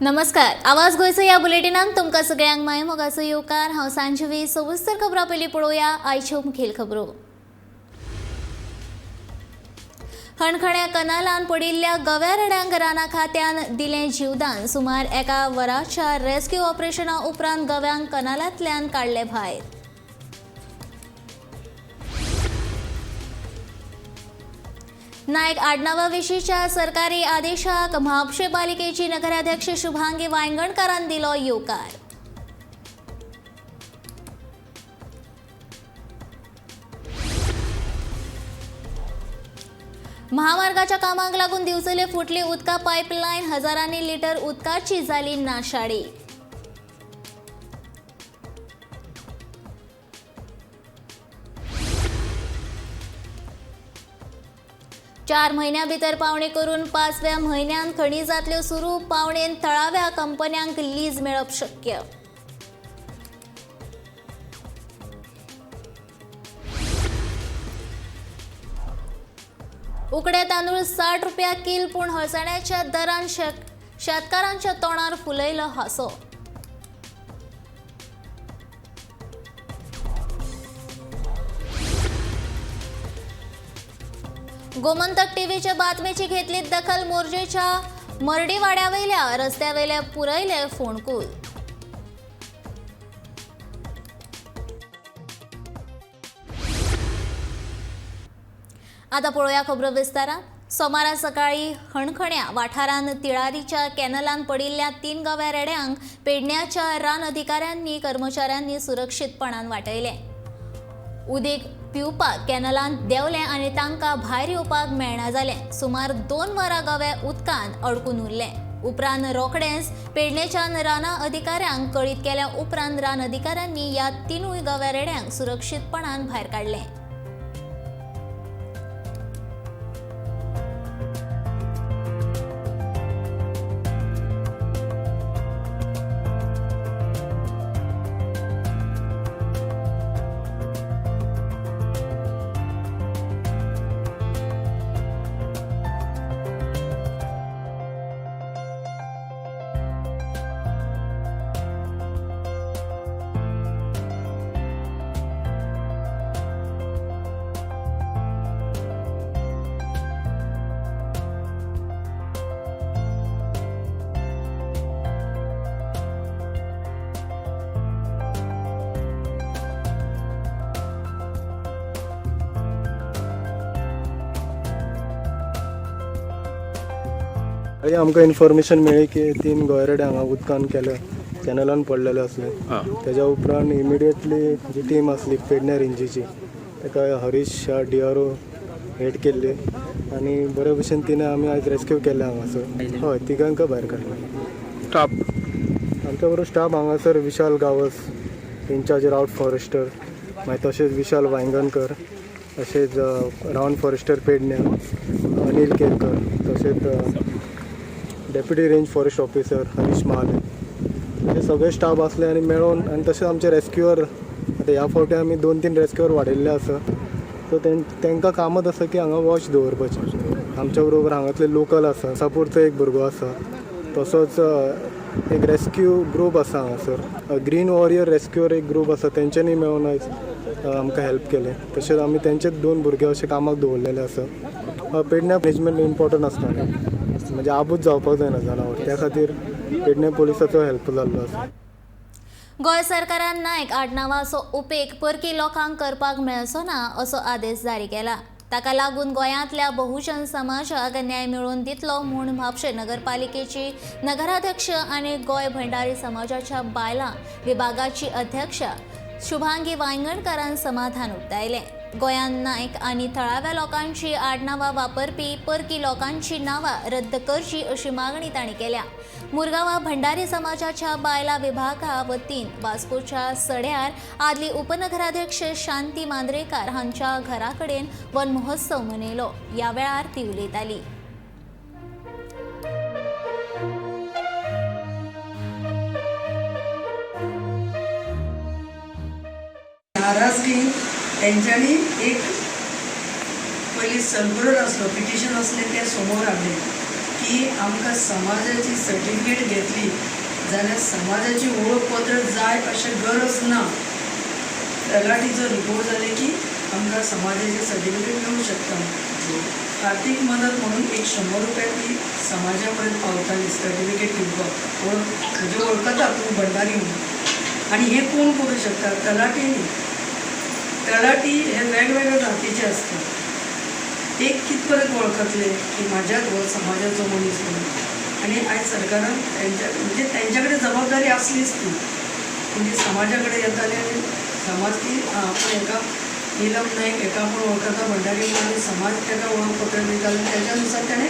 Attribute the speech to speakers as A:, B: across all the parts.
A: नमस्कार. आवाज गोयचो या बुलेटिनान तुमकां सगळ्यांक माय मोगाचो येवकार. हांव सांजवी. सविस्तर खबरां पयलीं पळोवया आयच्यो मुखेल खबरो. हणखण्या कनालान पडिल्ल्या गव्या रेड्यांक राना खात्यान दिलें जीवदान. सुमार एका वराच्या रेस्क्यू ऑपरेशना उपरांत गव्यांक कनालांतल्यान काडले भायर. नायक आडनावा विशींच्या सरकारी आदेशाक म्हापशे पालिकेची नगराध्यक्ष शुभांगी वांयगणकारान दिलो येवकार. महामार्गाच्या कामाक लागून दिवचले फुटली उदका पायपलायन. हजारांनी लिटर उदकाची जाली नाशाडी. चार म्हयन्यां भितर पावणी करून 5व्या म्हयन्यान खणिजांतल्यो सुरू. पावणेन थळाव्या कंपन्यांक लीज मेळप शक्य. उकडे तांदूळ 60 रुपया किल. पूण हळसाण्याच्या दरान शेतकारांच्या तोंडार फुलयलो हांसो. गोमंतक टीव्हीच्या बातमेची घेतली दखल. मोर्जेच्या मर्डी वाड्यावयल्या रस्त्यावयले पुरयले फोंडकूल. आता पळोवया खबरो विस्तारान. सोमारा सकाळी हणखण्या वाठारांत तिळारीच्या कॅनलान पडिल्ल्या 3 गव्या रेड्यांक पेडण्याच्या रान अधिकाऱ्यांनी कर्मचाऱ्यांनी सुरक्षीतपणान वाटयले. उदीक पिवपाक कॅनलांत देंवले आनी तांकां भायर येवपाक मेळना जालें. सुमार 2 वरां गवे उदकांत अडकून उरले. उपरांत रोखडेंच पेडणेच्या राना अधिकाऱ्यांक कळीत केल्या उपरांत रान अधिकाऱ्यांनी ह्या 3 गव्या रेड्यांक सुरक्षीतपणान भायर काडले.
B: आमकां इन्फॉर्मेशन मेळ्ळी की 3 गोयरेडे हांगा उदकान केले कॅनलान पडलेले असले. तेज्या उपरांत इमिडिएटली जी टीम असली पेडण्या रेंजीची ताका हरीश DRO हेड केल्ली आनी बरे भशेन तिणें आमी आयज रेस्क्यू केले हांगासर. हय, तिगांकां भायर काडले.
C: स्टाफ
B: आमच्या बरोबर स्टाफ हांगासर विशाल गावस, इन्चार्ज रावट फॉरेस्टर, मागीर तशेंच विशाल वांयगणकर, तशेंच रावंड फॉरेस्टर पेडण्या अनिल केरकर, तशेंच deputy range forest officer Harish Mahale, हे सगळे स्टाफ असले आनी मेळून आनी तशेंच आमचे रेस्क्युअर आतां ह्या फावटी आमी 2-3 रेस्क्युअर वाडयल्ले आसा. सो तांकां कामत आसा की हांगा वॉच दवरपाचें. आमच्या बरोबर हांगातले लोकल आसा, सापूरचो एक भुरगो आसा, तसोच एक रेस्क्यू ग्रूप आसा हांगासर, ग्रीन वॉरियर रेस्क्युअर एक ग्रूप आसा, तेंच्यांनी मेळून आयज आमकां हेल्प केलें. तशेंच आमी तेंचेच 2 भुरगे अशे कामाक दवरलेले आसा. पेडण्या मॅनेजमेंट इम्पॉर्टंट आसता न्ही, म्हणजे आबूज जावपाक जायना जनावर, त्या खातीर पेडण्या पुलिसाचो हेल्प जाल्लो आसा.
A: गोंय सरकारान नायक आडनावाचो उपेग परकी लोकांक करपाक मेळचो ना असो आदेश जारी केला. ताका लागून गोंयांतल्या बहुजन समाजाक न्याय मेळोवन दितलो म्हूण म्हापशे नगरपालिकेची नगराध्यक्ष आनी गोंय भंडारी समाजाच्या बायलां विभागाची अध्यक्ष शुभांगी वांयगणकारान समाधान उक्तायलें. गोंयांत नायक आनी थळाव्या लोकांची आडनावां वापरपी परकी लोकांची नांवां रद्द करची अशी मागणी तांणी केल्या. मुरगांवां भंडारी समाजाच्या बायलां विभागा वतीन वास्कोच्या सड्यार आदली उपनगराध्यक्ष शांती मांद्रेकार हांच्या घरा कडेन वन महोत्सव मनयलो. ह्या वेळार ती उलयताली.
D: नाराजगी तेंच्यांनी एक पयलीं सर्क्युलर आसलो, पिटिशन असलें तें समोर हाडलें की आमकां समाजाची सर्टिफिकेट घेतली जाल्यार समाजाची ओळखपत्र जाय अशें गरज ना. तलाठीचो रिपोर्ट जाले की आमकां समाजाची सर्टिफिकेट मेळूंक शकता. आर्थीक मदत म्हणून एक 100 रुपया ती समाजा पर्यंत पावताली सर्टिफिकेट दिवपाक. म्हणजे वळखता तूं भंडारी म्हणून. आनी हें कोण करूं शकता? तलाठी. तलाठी हे वेगवेगळ्या जातीचे असतात. एक कित पर्यंत वळखतले की म्हाज्याच हो समाजाचो मनीस म्हणून. आनी आयज सरकारान म्हणजे तेंच्या कडेन जबाबदारी आसलीच ती. म्हणजे समाजा कडेन येताले आनी समाज की आपण एका नीलम नायक एका आपण वळखता भंडारी म्हणून आनी समाज ताका वळखपत्र दिताले त्याच्या नुसार ताणें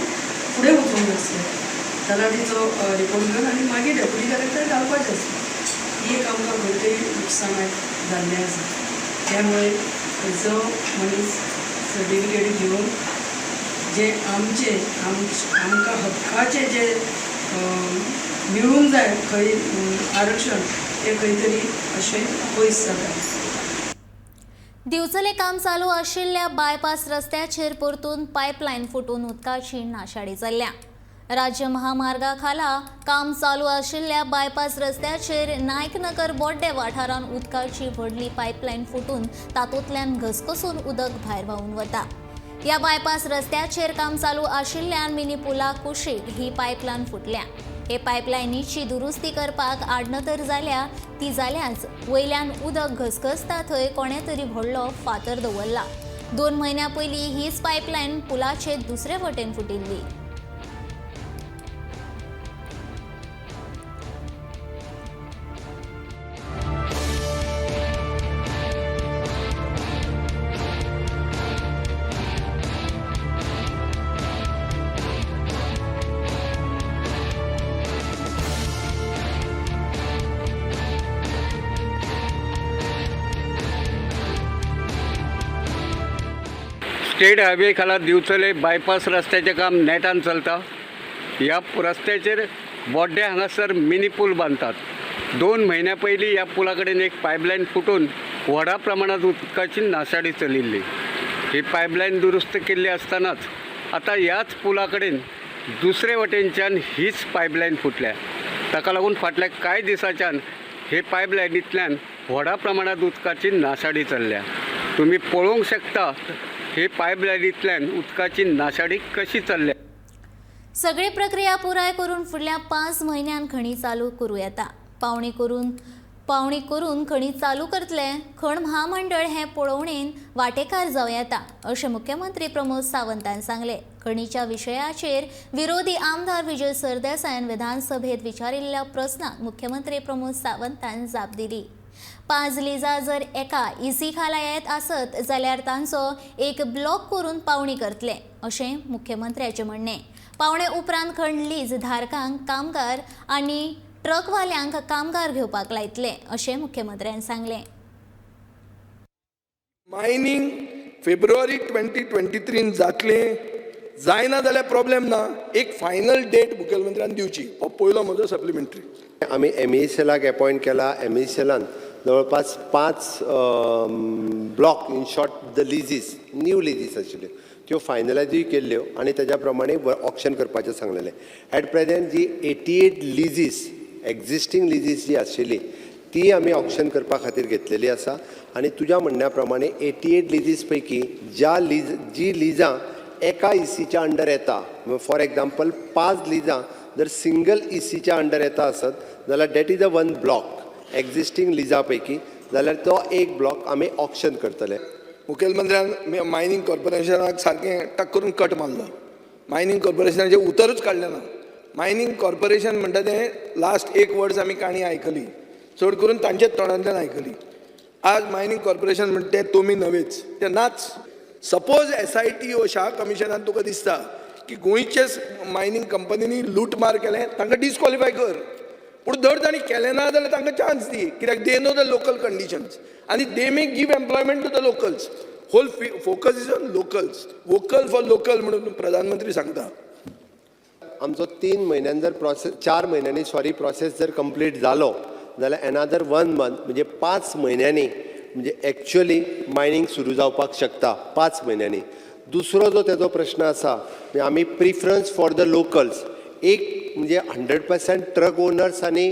D: फुडें वचूंक जाय आसलें. तलाठीचो रिपोर्ट घेवन आनी मागीर डेप्युटी कलेक्टर घालपाचें आसलें. ही एक आमकां खंय तरी नुकसाण जाल्लें आसा. त्यामुळे खंयचो मनीस सर्टिफिकेट घेवन जे आमचे आमकां हक्काचे जे मेळूंक जाय खंय आरक्षण ते खंय तरी अशें पयस जाता.
A: दिवचले काम चालू आशिल्ल्या बायपास रस्त्याचेर परतून पायपलायन फुटून उदकाची नाशाडी जाल्ल्या. राज्य महामार्गा खाला काम चालू आशिल्ल्या बायपास रस्त्याचेर नायकनगर बोड्डे वाठारांत उदकाची व्हडली पायपलायन फुटून तातूंतल्यान घसघसून उदक भायर व्हांवून वता. ह्या बायपास रस्त्याचेर काम चालू आशिल्ल्यान मिनी पुला कुशीक ही पायपलायन फुटल्या. हे पायपलायनीची दुरुस्ती करपाक आडनदर जाल्या ती जाल्याच वयल्यान उदक घसघसता थंय कोणे तरी व्हडलो फातर दवरला. 2 म्हयन्यां पयलीं हीच पायपलायन पुलाचे दुसरे वटेन फुटिल्ली.
C: स्टेट हायवे खाला दिवचले बायपास रस्त्याचें काम नेटान चलता. ह्या रस्त्याचेर बोड्डे हांगासर मिनी पूल बांदतात. 2 म्हयन्या पयलीं ह्या पुला कडेन एक पायपलायन फुटून व्हडा प्रमाणात उदकाची नाशाडी चलिल्ली. ही पायपलायन दुरुस्त केल्ली आसतनाच आतां ह्याच पुला कडेन दुसरे वटेनच्यान हीच पायपलायन फुटल्या. ताका लागून फाटल्या कांय दिसांच्यान हे पायपलायनींतल्यान व्हडा प्रमाणात उदकाची नाशाडी चल्ल्या. तुमी पळोवंक शकता हे पायपलायनींतल्यान उदकाची नाशाडी कशी चल्ल्या.
A: सगळी प्रक्रिया पुराय करून फुडल्या 5 म्हयन्यान खणी चालू करूं येता. पावणी करून खणी चालू करतले. खण महामंडळ हे पळोवणेन वांटेकार जावं येता अशें मुख्यमंत्री प्रमोद सावंतान सांगले. खणीच्या विशयाचेर विरोधी आमदार विजय सरदेसायान विधानसभेत विचारिल्ल्या प्रस्नाक मुख्यमंत्री प्रमोद सावंतान जाप दिली. 5 लिजा जर एका इसी खाला येत आसत जाल्यार तांचो एक ब्लॉक करून पावणी करतले अशें मुख्यमंत्र्याचें म्हणणें. पावणे उपरांत खण लीज धारकांक कामगार आनी ट्रकवाल्यांक कामगार घेवपाक लायतले अशें मुख्यमंत्र्यान सांगलें.
E: मायनिंग फेब्रुवारी 2023 जातलें जायना जाल्यार प्रॉब्लेम ना. एक फायनल डेट मुखेलमंत्र्यान दिवची. हो पयलो म्हजो सप्लिमेंटरी.
F: आम्ही MECLाक अपॉइंट केला. MECLान जवळपास 5 block in short the leases new leases आशिल्ल्यो त्यो फायनलायजूय केल्ल्यो आनी तेज्या प्रमाणे ऑक्शन करपाचें सांगलेलें. एट प्रेजेंट जी 88 लिजीस एक्झिस्टींग लिजीस जी आशिल्ली ती आमी ऑक्शन करपा खातीर घेतलेली आसा. आनी तुज्या म्हणण्या प्रमाणे 88 लिजीस पैकी जी लिजां एका इसीच्या अंडर येता, फॉर एग्जाम्पल 5 लिजां जर सिंगल इसीच्या अंडर येता आसत जाल्यार that is a 1 block existing लिजा पैकी, जाल्यार तो एक ब्लॉक आमी ऑक्शन करतले.
E: मुखेलमंत्र्यान मायनिंग कॉर्पोरेशनाक सारकें टक करून कट मारलो. मायनिंग कॉर्पोरेशनाचें उतरूच काडलें ना. मायनिंग कॉर्पोरेशन म्हणटा तें लास्ट 1 वर्स आमी काणी आयकली, चड करून तांचेच तोंडांतल्यान आयकली. आज मायनिंग कॉर्पोरेशन म्हणटा तें तुमी नवेच, तें नाच. सपोज SIT ओ शाह कमिशनान तुका दिसता की गोंयचेच मायनिंग कंपनीनी लूटमार केलें, तांकां डिस्क्वॉलिफाय कर. पूण जर तांणी केलें ना जाल्यार तांकां चान्स दी, कित्याक they know the local conditions आनी they may give employment to the locals. Whole focus is on locals. Vocal for local म्हणून प्रधानमंत्री सांगता.
F: आमचो 3 म्हयन्यान जर 4 म्हयन्यांनी प्रोसेस जर कंप्लीट जालो जाल्यार एनादर 1 मंथ म्हणजे 5 म्हयन्यांनी म्हणजे एक्च्युअली मायनिंग सुरू जावपाक शकता. 5 म्हयन्यांनी दुसरो जो तेजो प्रश्न आसा म्हणजे आमी प्रिफरन्स फॉर द लोकल्स एक म्हणजे 100% ट्रक ओनर्स आनी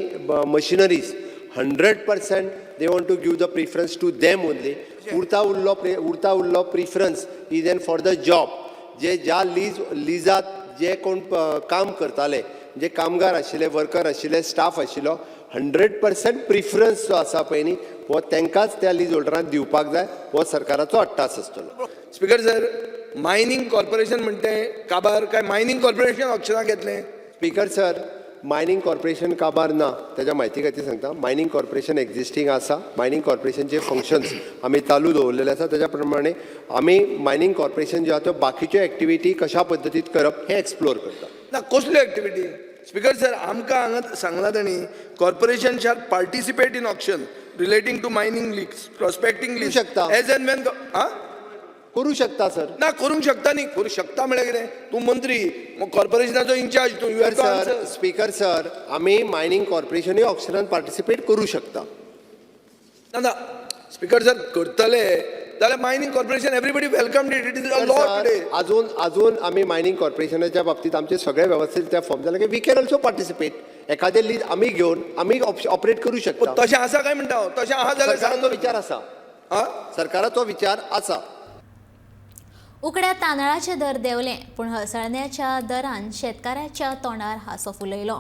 F: machineries 100% they want to give the preference to them only. उरता उरलो preference is an for the job. जे ज्या लिजात जे कोण काम करताले जे कामगार आशिल्ले वर्कर आशिल्ले स्टाफ आशिल्लो 100% प्रिफरन्स जो आसा पळय न्ही हो तांकांच त्या लीज होल्डरांक दिवपाक जाय. हो सरकाराचो अट्टास आसतलो.
E: स्पीकर सर, मायनिंग कॉर्पोरेशन म्हणते काबार काय मायनिंग कॉर्पोरेशन ऑप्शनाक घेतलें?
F: स्पीकर सर, मायनिंग कॉर्पोरेशन काबार ना. त्याच्या म्हायती खातीर सांगता, मायनिंग कॉर्पोरेशन एक्झिस्टींग आसा. मायनिंग कॉर्पोरेशनचे फंक्शन्स आमी चालू दवरलेले आसा. त्याच्या प्रमाणे आमी मायनिंग कॉर्पोरेशन जे आसा त्यो बाकीच्यो एक्टिविटी कशा पद्दतीत करप हे एक्सप्लोर करता.
E: ना कसल्यो एक्टिविटी? स्पीकर सर, आमकां हांगा सांगला तांणी corporation shall participate in auction relating to mining leases, prospecting lease
F: शकता.
E: एज एन वेन
F: करू शकता सर.
E: ना करूंक शकता न्ही. करूंक शकता म्हळ्यार कितें? तूं मंत्री, कॉर्पोरेशनाचो इंचार्ज तूं.
F: सर स्पीकर सर, आमी मायनिंग कॉर्पोरेशनूय ऑप्शनान पार्टिसिपेट करू शकता.
E: ना ना स्पीकर सर, करतले जाल्यार mining corporation everybody welcome it. It is a law today.
F: अजून आमी मायनिंग कॉर्पोरेशनाच्या बाबतीत आमचे सगळे व्यवस्थित त्या फॉर्म जाले की वी कॅन ऑल्सो पार्टिसिपेट. एखादे लीज आमी घेवन आमी ऑपरेट करू शकता.
E: तशें आसा काय म्हणटा हांव? तशें आहा जाल्यार
F: सरकाराचो विचार आसा. सरकाराचो विचार आसा.
A: उकड्या तांदळाचे दर देंवले पूण हळसरण्याच्या दरान शेतकाराच्या तोंडार हांसो फुलयलो.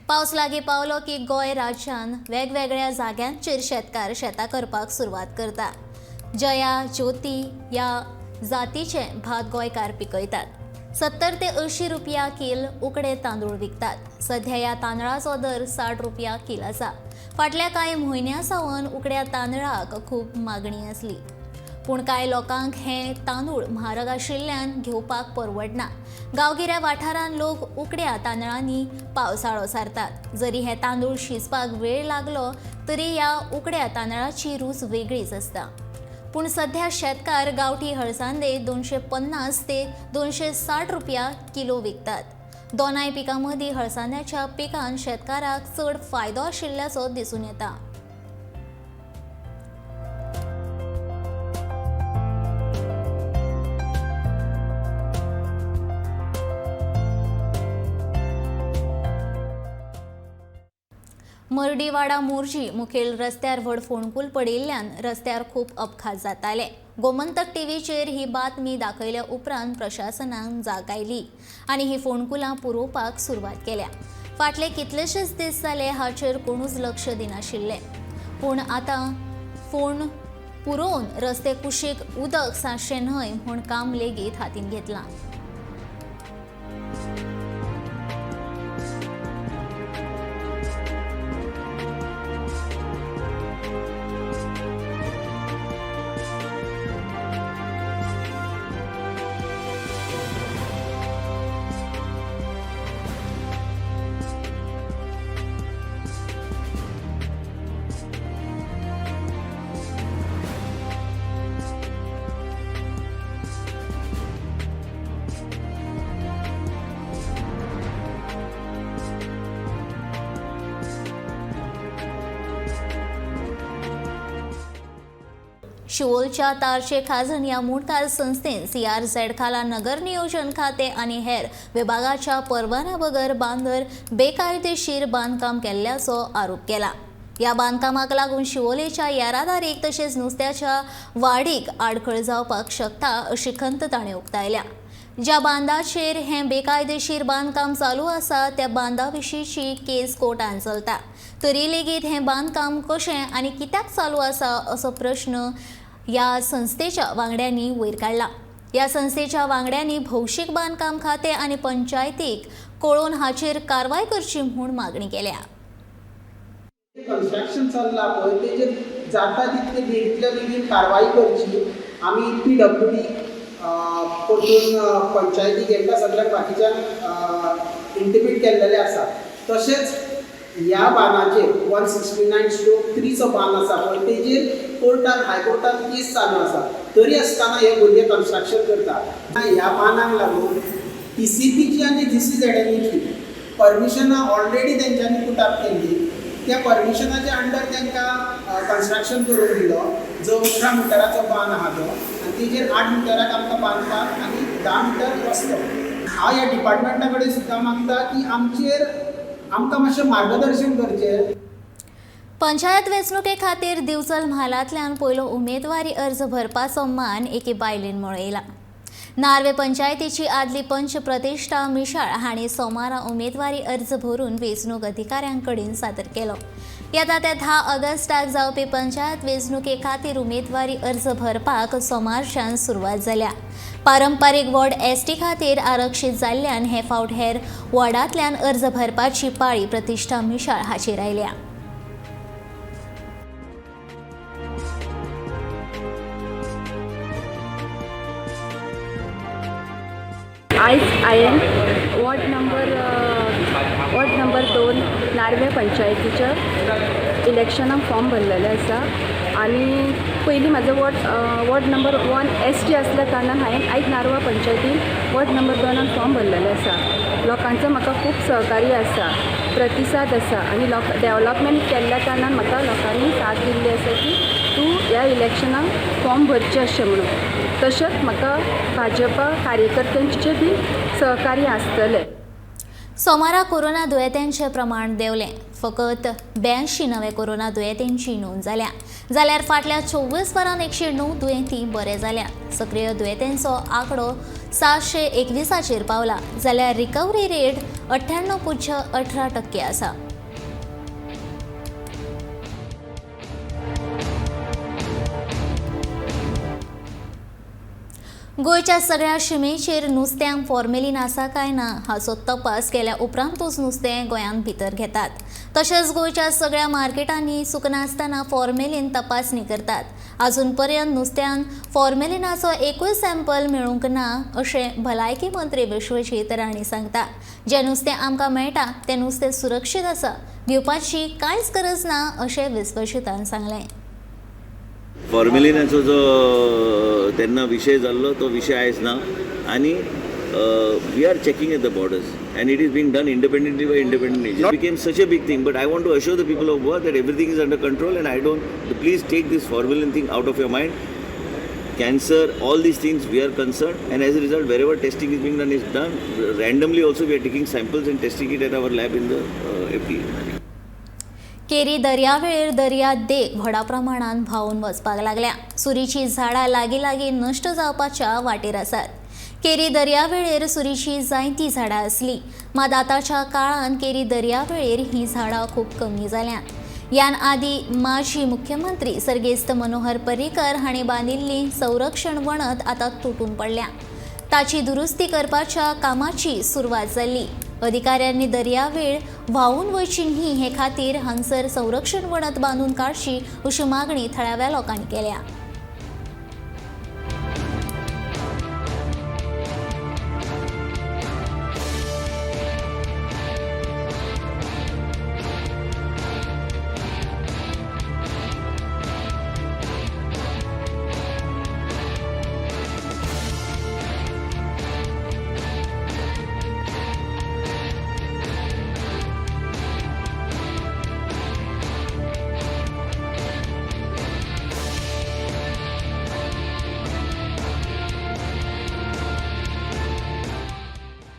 A: पावस लागीं पावलो की गोंय राज्यान वेगवेगळ्या जाग्यांचेर शेतकार शेतां करपाक सुरवात करता. जया, ज्योती ह्या जातीचे भात गोंयकार पिकयतात. 70 ते 80 रुपया किल उकडे तांदूळ विकतात. सध्या ह्या तांदळाचो दर 60 रुपया किल आसा. फाटल्या कांय म्हयन्यां सावन उकड्या तांदळाक खूब मागणी आसली. पूण कांय लोकांक हे तांदूळ म्हारग आशिल्ल्यान घेवपाक परवडना. गांवगिऱ्या वाठारांत लोक उकड्या तांदळांनी पावसाळो सारतात. जरी हे तांदूळ शिजपाक वेळ लागलो तरी ह्या उकड्या तांदळाची रूच वेगळीच आसता. पूण सध्या शेतकार गांवठी हळसांदे 250 ते 260 रुपया किलो विकतात. दोनाय पिकां मदीं हळसांद्याच्या पिकान शेतकाराक चड फायदो आशिल्ल्याचो दिसून येता. मर्डीवाडा मोर्जी मुखेल रस्त्यार व्हड फोंडकूल पडिल्ल्यान रस्त्यार खूब अपघात जाताले. गोमंतक टीव्हीचेर ही बातमी दाखयल्या उपरांत प्रशासनान जाग आयली आनी ही फोंडकुलां पुरोवपाक सुरवात केल्या. फाटले कितलेशेच दीस जाले हाचेर कोणूच लक्ष दिनाशिल्ले. पूण आतां फोंड पुरोवन रस्ते कुशीक उदक साचचें न्हय म्हूण काम लेगीत हातीन घेतलां. शिवोलच्या तारचे खाजन या मुणकार संस्थेन CRZ खाला नगर नियोजन खाते आणि हेर विभागाच्या परवाना बगर बांदर बेकायदेशीर बांदकाम केल्ल्याचो आरोप केला. या बांदकामाक लागून शिवोलेच्या येरादारीक तशेंच नुस्त्याच्या वाडीक आडखळ जावपाक शकता अशी खंत ताणें उक्तायल्या. ज्या बांदाचेर हें बेकायदेशीर बांदकाम चालू आसा त्या बांदा विशींची केस कोर्टान चलता. तरी लेगीत हें बांदकाम कशें आनी कित्याक चालू आसा असो प्रश्न या संस्थेच्या वांगड्यांनी वयर काडला. या संस्थेच्या वांगड्यांनी भौशीक बांदकाम खाते आनी पंचायतीक कळोवन हाचेर कारवाय करची म्हूण मागणी केल्या.
G: कन्स्ट्रक्शन चल्ला पळय तेजेर जाता तितले बेगींतल्या बेगीन कारवाई करची. आमी PWD परतून पंचायतीक एका सगळ्या बाकीच्यांक इंटिमेट केल्लेले आसा. तशेंच ह्या बांदाचेर 169/3 चो बांद आसा पळय तेजेर कोर्टान हायकोर्टान केस चालू आसा. तरी आसतना हे भुरगे कन्स्ट्रक्शन करता. ह्या बांदाक लागून TCPची आनी GCZMची परमिशनां ऑलरेडी तेंच्यांनी पुटअप केल्ली. त्या परमिशनाच्या अंडर तांकां कन्स्ट्रक्शन करून दिलो. जो 18 मिटराचो बांद आहा तो आनी तेजेर 8 मिटराक आमकां बांदपाक आनी 10 मिटर रस्तो हांव ह्या डिपार्टमेंटा कडेन सुद्दां मागता की आमकां मातशें मार्गदर्शन करचें.
A: पंचायत वेंचणुके खातीर दिवचल म्हालांतल्यान पयलो उमेदवारी अर्ज भरपाचो मान एके बायलेन मेळयला. नार्वे पंचायतीची आदली पंच प्रतिश्ठा मिशाळ हांणी सोमारा उमेदवारी अर्ज भरून वेंचणूक अधिकाऱ्यां कडेन सादर केलो. येता ते 10 ऑगस्टाक जावपी पंचायत वेंचणुके खातीर उमेदवारी अर्ज भरपाक सोमारच्यान सुरवात जाल्या. पारंपारीक वॉर्ड एसटी खातीर आरक्षीत जाल्ल्यान हे फावट हेर वॉर्डांतल्यान अर्ज भरपाची पाळी प्रतिश्ठा मिशाळ हाचेर आयल्या.
H: आयज हांवें वॉर्ड नंबर 2 नार्वे पंचायतीच्या इलेक्शनाक फॉर्म भरलेले आसा आनी पयलीं म्हाजो वॉर्ड नंबर 1 ST आसल्या कारणान हांवें आयज नार्वा पंचायतीन वॉर्ड नंबर 2 फॉर्म भरलेले आसा. लोकांचो म्हाका खूब सहकार्य आसा, प्रतिसाद आसा आनी डेव्हलपमेंट केल्ल्या कारणान म्हाका लोकांनी साथ दिल्ली आसा की तूं ह्या इलेक्शनाक फॉर्म भरचें अशें म्हणून. तशेंच म्हाका भाजपा कार्यकर्त्यांचें बी सहकार्य आसतलें.
A: सोमारा कोरोना दुयेंतींचें प्रमाण देंवलें. फकत 82 नवे कोरोना दुयेंतींची नोंद जाल्या. जाल्यार फाटल्या 24 वरांत 109 दुयेंती बरे जाल्या. सक्रिय दुयेंतींचो आंकडो 721 पावला. जाल्यार रिकवरी रेट 98.18% आसा. गोंयच्या सगळ्या शिमेचेर नुस्त्यांक फॉर्मेलिन आसा काय ना हाचो तपास केल्या उपरांतूच नुस्तें गोंयांत भितर घेतात. तशेंच गोंयच्या सगळ्या मार्केटांनी सुकनासतना फॉर्मेलिन तपासणी करतात. अजून पर्यंत नुस्त्यांक फॉर्मेलिनाचो एकूय सॅम्पल मेळूंक ना अशें भलायकी मंत्री विश्वजीत राणी सांगता. जें नुस्तें आमकां मेळटा तें नुस्तें सुरक्षीत आसा, भिवपाची कांयच गरज ना अशें विश्वजीतान सांगलें.
I: फॉर्मेलिनाचो जो तेन्ना विशय जाल्लो तो विशय आयज ना आनी we are checking at the borders and it is being done independently by independent agency. It became such a big thing, but I want to assure the people of Goa that everything is under control and I don't, please take this formalin thing out of your mind. Cancer, all these things we are concerned and as a result wherever testing is being done is done. Randomly also we are taking samples and testing it at our lab in the FDA.
A: केरी दर्यावेळेर दर्या देग व्हडा प्रमाणात व्हांवून वचपाक लागल्या. सुरीची झाडां लागीं लागीं नश्ट जावपाच्या वाटेर आसात. केरी दर्यावेळेर सुरीची जायतीं झाडां आसलीं, मात आतांच्या काळांत केरी दर्यावेळेर ही झाडां खूब कमी जाल्यात. ह्यान आदीं माजी मुख्यमंत्री सर्गेस्त मनोहर पर्रीकर हांणी बांदिल्ली संरक्षण वणत आतां तुटून पडल्या. ताची दुरुस्ती करपाच्या कामाची सुरवात जाल्ली. अधिकाऱ्यांनी दर्यावेळ व्हांवून वचची न्ही हे खातीर हांगसर संरक्षण वणत बांदून काडची अशी मागणी थळाव्या लोकांनी केल्या.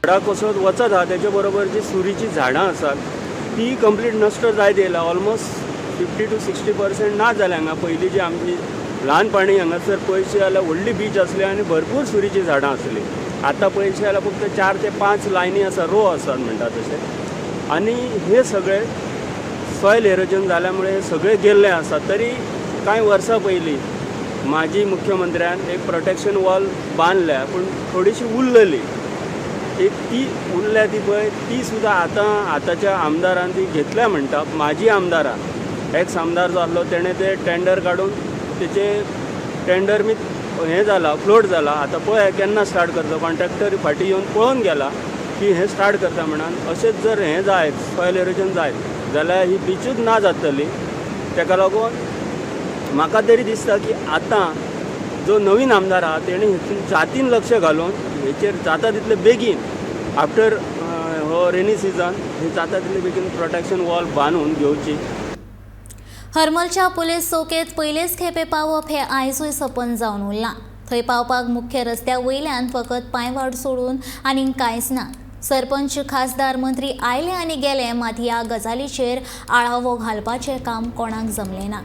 J: झाडां कोसळत वचत आहा तेचे बरोबर जी सुरीची झाडां आसात ती कंप्लीट नश्ट जायत येयला. ऑलमोस्ट 50 to 60% ना जाल्या. हांगा पयलीं जी आमची ल्हानपणी हांगासर पळयशी जाल्यार व्हडली बीच आसली आनी भरपूर सुरीची झाडां आसलीं. आतां पळयशी जाल्यार फक्त 4 ते 5 लायनी आसा, रो आसात म्हणटा तशें. आनी हे सगळे सॉयल एरोजन जाल्यामुळे हे सगळे गेल्ले आसात. तरी कांय वर्सां पयलीं माजी मुख्यमंत्र्यान एक प्रोटेक्शन वॉल बांदल्या, पूण थोडीशी उरलेली. एक ती उरल्या ती पळय ती सुद्दां आतांच्या आमदारान ती घेतल्या म्हणटा. माजी आमदारान एक्स आमदार जो आसलो तेणें ते टेंडर काडून तेचे टेंडर हें जाला, फ्लोट जाला. आतां पळय केन्ना स्टार्ट करता. कॉन्ट्रॅक्टर फाटीं येवन पळोवन गेला की हें स्टार्ट करता म्हणून. अशेंच जर हें जायत, सॉयल एरोजन जायत जाल्यार ही बिचूच ना जातली. ताका लागून म्हाका तरी दिसता की आतां जो नवीन आमदार आहा तेणी हेतून जातीन लक्ष घालून हेचेर जाता तितले बेगीन आफ्टर हो रेनी सिजन हे जाता तितले बेगीन प्रोटेक्शन वॉल बांदून घेवची.
A: हरमलच्या पुलीस चौकेत पयलेच खेपे पावप हे आयजूय सपन जावन उरलां. थंय पावपाक मुख्य रस्त्या वयल्यान फकत पांयवाट सोडून आनीक कांयच ना. सरपंच, खासदार, मंत्री आयले आनी गेले, मात ह्या गजालीचेर आळावो घालपाचें काम कोणाक जमलें ना.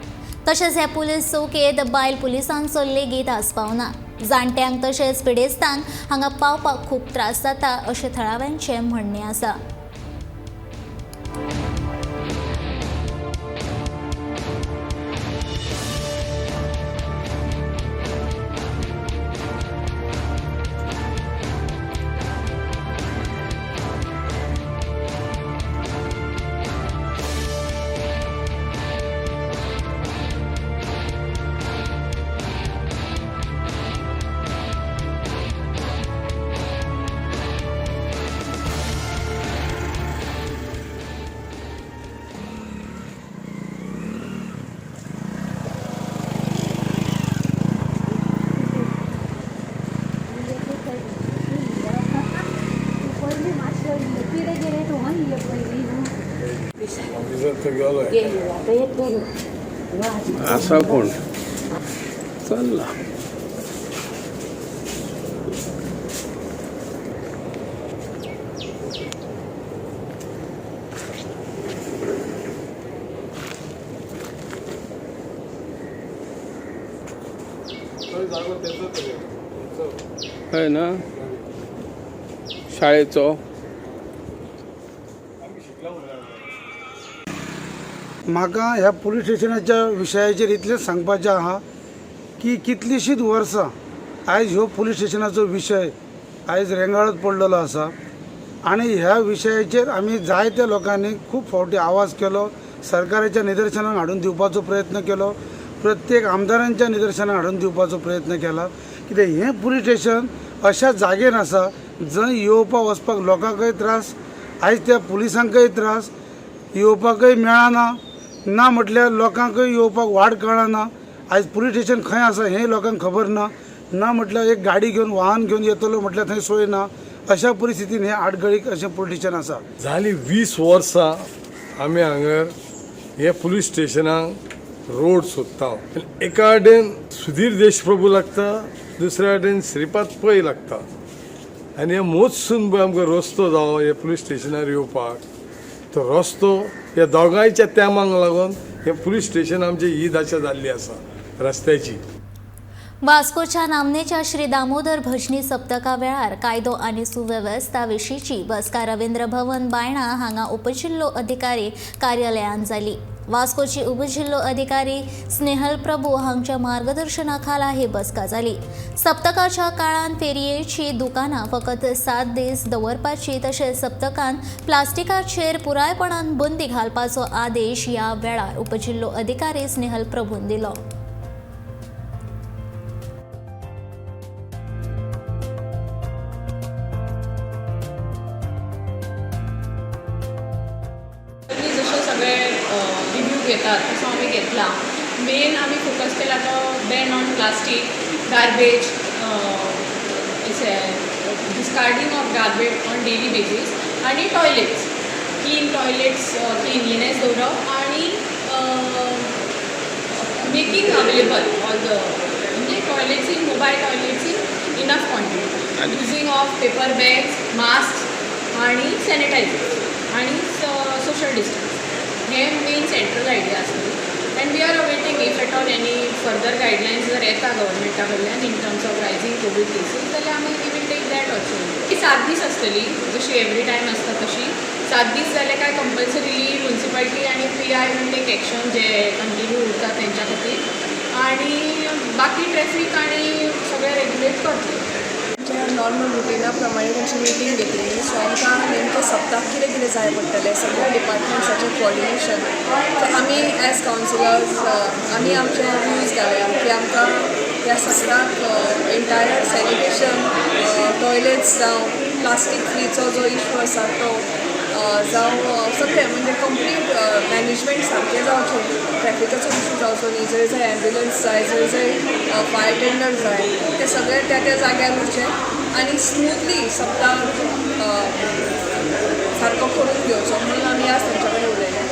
A: तशेंच हे पुलीस चौकेत बायल पुलिसांचो लेगीत आसपाव ना. जाणट्यांक तशेंच पिडेस्तांक हांगा पावपाक खूब त्रास जाता अशें थळाव्यांचें म्हणणें आसा.
C: असा कोण चल्ला है ना शाळेचो
K: म्हाका ह्या पुलीस स्टेशनाच्या विशयाचेर इतलेंच सांगपाचें आहा की कितलींशींच वर्सां आयज ह्यो पुलीस स्टेशनाचो विशय आयज रेंगाळत पडलेलो आसा आनी ह्या विशयाचेर आमी जायत्या लोकांनी खूब फावटी आवाज केलो, सरकाराच्या निदर्शनाक हाडून दिवपाचो प्रयत्न केलो, प्रत्येक आमदारांच्या निदर्शनाक हाडून दिवपाचो प्रयत्न केला. कित्याक हें पुलीस स्टेशन अशा जागेर आसा जंय येवपाक वचपाक लोकांकय त्रास, आयज त्या पुलिसांकय त्रास, येवपाकय मेळना ना म्हटल्यार लोकांकय येवपाक वाट कळना. आयज पुलीस स्टेशन खंय आसा हें लोकांक खबर ना, ना म्हटल्यार एक गाडी घेवन वाहन घेवन येतलो म्हटल्यार थंय सोय ना. अशा परिस्थितीन हें आडगळीक अशें पुलीस स्टेशन आसा.
L: झाली 20 वर्सां आमी हांगर हे पुलीस स्टेशनाक रोड सोदता. एका वाटेन सुधीर देशप्रभू लागता, दुसऱ्या वाटेन श्रीपाद पै लागता आनी हे मोजसून पळय आमकां रस्तो जावो हे पुलीस स्टेशनार येवपाक. तो रस्तो ह्या दोगांयच्या तेमांक लागून हे पुलीस स्टेशन आमची ही दशा जाल्ली आसा रस्त्याची.
A: वास्कोच्या नामनेच्या श्री दामोदर भजनी सप्तका वेळार कायदो आनी सुवेवस्था विशींची बसका रवींद्र भवन बायणा हांगा उपजिल्लो अधिकारी कार्यालयांत जाली. वास्कोची उपजिल्लो अधिकारी स्नेहल प्रभू हांच्या मार्गदर्शना खाला ही बसका जाली. सप्तकाच्या काळान फेरयेची दुकानां फकत 7 दीस दवरपाची तशेंच सप्तकांत प्लास्टिकाचेर पुरायपणान बंदी घालपाचो आदेश ह्या वेळार उपजिल्लो अधिकारी स्नेहल प्रभून दिलो.
M: घेतात तसो आमी घेतला. मेन आमी फोकस केला तो ban on plastic, garbage, discarding of garbage on daily basis आनी टॉयलेट्स, क्लिनलीनेस दवरप आनी मेकिंग अवेलेबल ऑल द म्हणजे toilets in mobile toilets in enough quantity, using of paper bags, mask आनी सॅनिटायझर्स आनी social distance. हे main central idea आसतली. And we are awaiting if at all any further guidelines जर येता गव्हर्मेंटा कडल्यान in terms of rising Covid cases जाल्यार आमी we will take that also. ही 7 दीस आसतली जशी एवरी टायम आसता तशी. 7 दीस जाले काय कंपल्सरिली म्युन्सिपालिटी आनी PI विल टेक एक्शन जे कंटिन्यू उरता तेंच्या खातीर आनी बाकी ट्रॅफीक आनी सगळें रेग्युलेट करतले.
H: नॉर्मल रुटिना प्रमाणे तेंची मिटींग घेतली. सो आमकां नेमकें सप्ताक कितें कितें जाय पडटलें सगळ्या डिपार्टमेंट्साचें कोऑर्डिनेशन. सो आमी एज कावन्सिलर्स आमी आमचे व्यूज घाल्या की आमकां ह्या सप्ताक एंटायर सॅनिटेशन, टॉयलेट्स जावं प्लास्टीक फ्रीचो जो इशू आसा तो जावं सगळें म्हणजे कंप्लीट मॅनेजमेंट सारकें जावचें. ट्रॅफिकाचो इशू जावचो न्ही. जंय जंय एम्ब्युलन्स जाय, जंय फायर टेंडर जाय ते सगळें त्या जाग्यार उरचें आनी स्मूथली सप्ताक सारको करून घेवचो म्हणून आमी आज तेंच्या कडेन उलयले.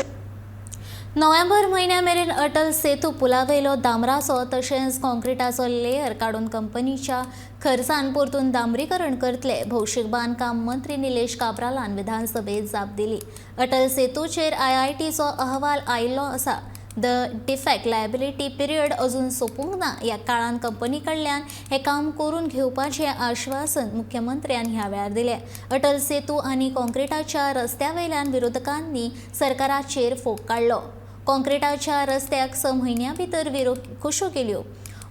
A: नोव्हेंबर म्हयन्या मेरेन अटल सेतू पुलावेलो डांबराचो तशेंच कॉन्क्रिटाचो लेयर काडून कंपनीच्या खर्चान परतून डांबरीकरण करतले भौशीक बांदकाम मंत्री निलेश काब्रालान विधानसभेत जाप दिली. अटल सेतूचेर IITचो अहवाल आयिल्लो आसा. द डिफेक्ट लायबिलिटी पिरियड अजून सोंपूंक ना. ह्या काळान कंपनी कडल्यान हे काम करून घेवपाचें आश्वासन मुख्यमंत्र्यान ह्या वेळार दिलें. अटल सेतू आनी कॉन्क्रिटाच्या रस्त्या वयल्यान विरोधकांनी सरकाराचेर फोग काडलो. कॉन्क्रिटाच्या रस्त्याक 6 म्हयन्यां भितर कुशो केल्यो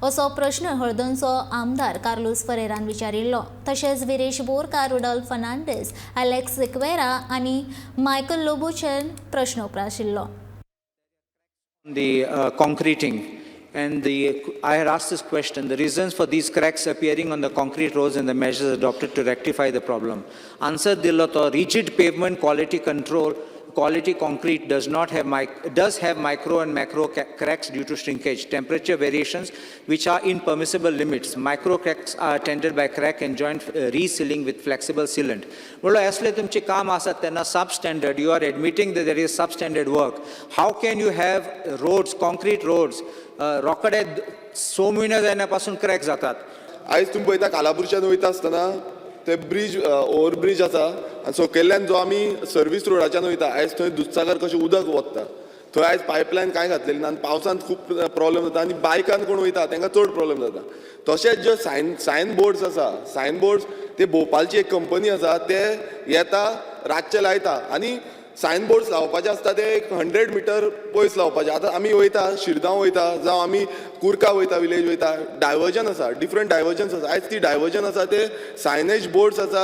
A: असो प्रश्न हळदणचो आमदार कार्लोस फरेरान विचारिल्लो. तशेंच विरेश बोरकार, रुडॉल्फ फर्नांडीस, अलेक्स सिक्वेरा आनी मायकल लोबोचेन प्रश्न उपराशिल्लो.
N: The concreting and I had asked this question, the reasons for these cracks appearing on the concrete roads and the measures adopted to rectify the problem. Answer dillo to rigid pavement quality control. Quality concrete does have micro and macro cracks due to shrinkage, temperature variations which are in permissible limits. Micro cracks are attended by crack and joint resealing with flexible sealant. Well, asle tumche kaam asat tenna substandard. You are admitting that there is substandard work. How can you have roads, concrete roads, rockade 6 म्हयने जायनापासून crack जातात?
E: आयज तुम्ही पळयता कालापुरच्यान वयता आसतना ते bridge overbridge आसा आनी सकयल्यान जो आमी सर्वीस रोडाच्यान वयता आयज थंय दुधसागर कशें उदक वता थंय आयज पायपलायन कांय घातलेली ना आनी पावसांत खूब प्रॉब्लेम जाता आनी बायकान कोण वयता तांकां चड प्रॉब्लेम जाता. तशेंच जे सायन बोर्ड्स आसा, सायन बोर्ड्स ते भोपाळची एक कंपनी आसा ते येता रातचे लायता आनी सायन बोर्ड्स लावपाचे आसता ते 100 मिटर पयस लावपाचे. आतां आमी वयता शिरगांव वयता जावं आमी कुर्का वयता विलेज वयता, डायवर्जन आसा, डिफरंट डायवर्जन्स आसा. आयज ती डायवर्जन आसा ते सायनेज बोर्ड्स आसा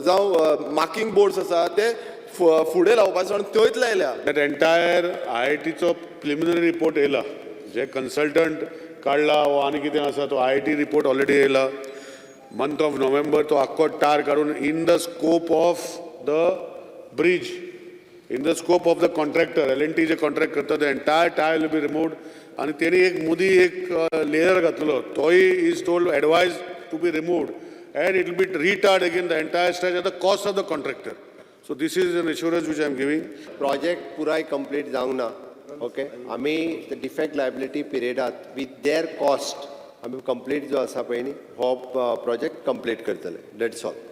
E: जावं मार्किंग बोर्ड्स आसा ते फुडें लावपाचे आनी थंयच लायल्या.
O: दॅट एंटायर IITचो प्रिलिमिनरी रिपोर्ट येयला, जे कन्सल्टंट काडला वो आनी कितें आसा तो IIT रिपोर्ट ऑलरेडी येयला. मंथ ऑफ नोव्हेंबर तो आख्खो टार काडून in the scope of the bridge, in the scope of the contractor, L&T जे कॉन्ट्रॅक्ट करता the entire tile will be removed आणि त्यांनी एक मुदी एक लेयर घातलो तोय is told advised to be removed and it will be retarred again the entire stretch at the cost of the contractor. So this is an assurance which I am giving.
F: Project पुराय complete जावंक ना. Okay, आमी defect liability पिरियडात with their cost आमी complete जो आसा पळय न्ही हो प्रोजेक्ट कंप्लीट करतले. That's all.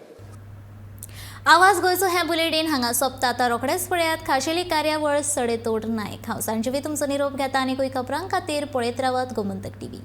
A: आवाज गोंयचो हें बुलेटीन हांगा सोंपता. आतां रोखडेच पळयात खाशेली कार्यावळ सडेतोड नायक. हांव सांजवी तुमचो निरोप घेता आनी खबरां खातीर पळयत रावात गोमंतक TV.